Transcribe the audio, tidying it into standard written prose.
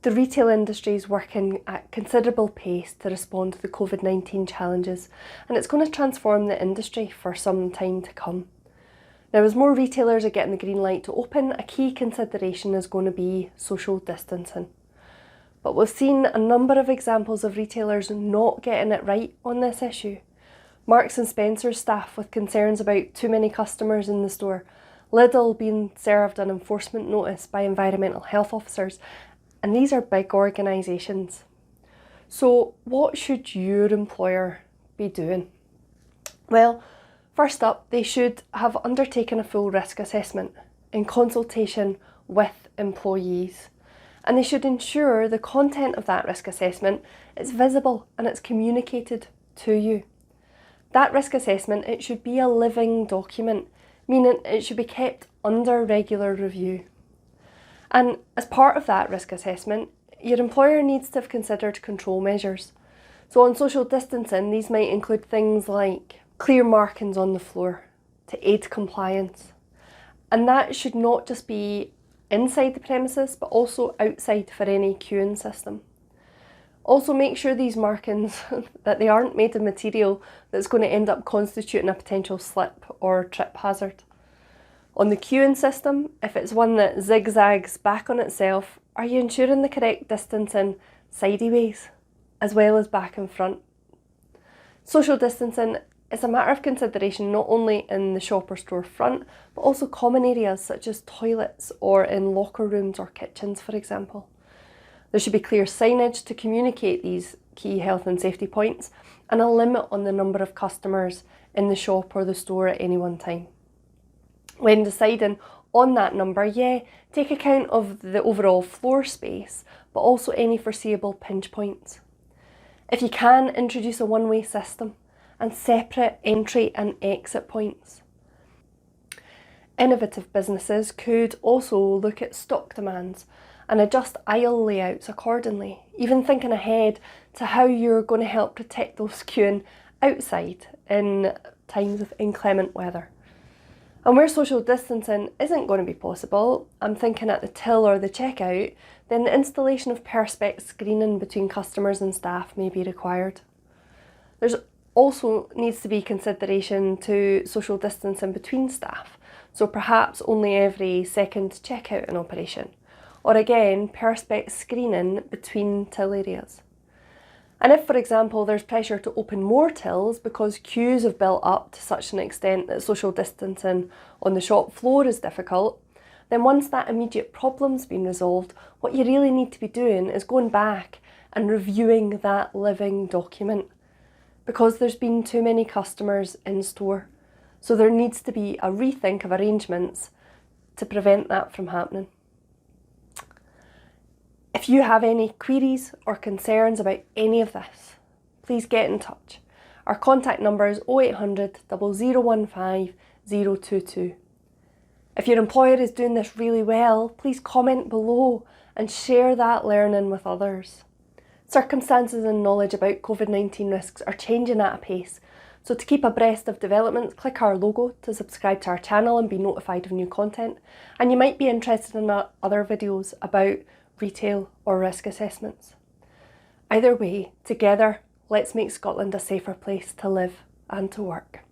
The retail industry is working at considerable pace to respond to the COVID-19 challenges, and it's going to transform the industry for some time to come. Now, as more retailers are getting the green light to open, a key consideration is going to be social distancing. But we've seen a number of examples of retailers not getting it right on this issue. Marks and Spencer's staff with concerns about too many customers in the store, Lidl being served an enforcement notice by environmental health officers, and these are big organisations. So what should your employer be doing? Well, first up, they should have undertaken a full risk assessment in consultation with employees. And they should ensure the content of that risk assessment is visible and it's communicated to you. That risk assessment, it should be a living document, meaning it should be kept under regular review. And as part of that risk assessment, your employer needs to have considered control measures. So on social distancing, these might include things like clear markings on the floor to aid compliance. And that should not just be inside the premises, but also outside for any queuing system. Also make sure these markings, that they aren't made of material that's going to end up constituting a potential slip or trip hazard. On the queuing system, if it's one that zigzags back on itself, are you ensuring the correct distancing sideways as well as back and front? Social distancing is a matter of consideration not only in the shop or store front, but also common areas such as toilets or in locker rooms or kitchens, for example. There should be clear signage to communicate these key health and safety points and a limit on the number of customers in the shop or the store at any one time. When deciding on that number, take account of the overall floor space, but also any foreseeable pinch points. If you can, introduce a one-way system and separate entry and exit points. Innovative businesses could also look at stock demands and adjust aisle layouts accordingly, even thinking ahead to how you're going to help protect those queuing outside in times of inclement weather. And where social distancing isn't going to be possible, I'm thinking at the till or the checkout, then the installation of perspex screening between customers and staff may be required. There's also needs to be consideration to social distancing between staff, so perhaps only every second checkout in operation, or again, perspex screening between till areas. And if, for example, there's pressure to open more tills because queues have built up to such an extent that social distancing on the shop floor is difficult, then once that immediate problem's been resolved, what you really need to be doing is going back and reviewing that living document, because there's been too many customers in store. So there needs to be a rethink of arrangements to prevent that from happening. If you have any queries or concerns about any of this, please get in touch. Our contact number is 0800 0015 022. If your employer is doing this really well, please comment below and share that learning with others. Circumstances and knowledge about COVID-19 risks are changing at a pace, so to keep abreast of developments, click our logo to subscribe to our channel and be notified of new content. And you might be interested in other videos about retail or risk assessments. Either way, together, let's make Scotland a safer place to live and to work.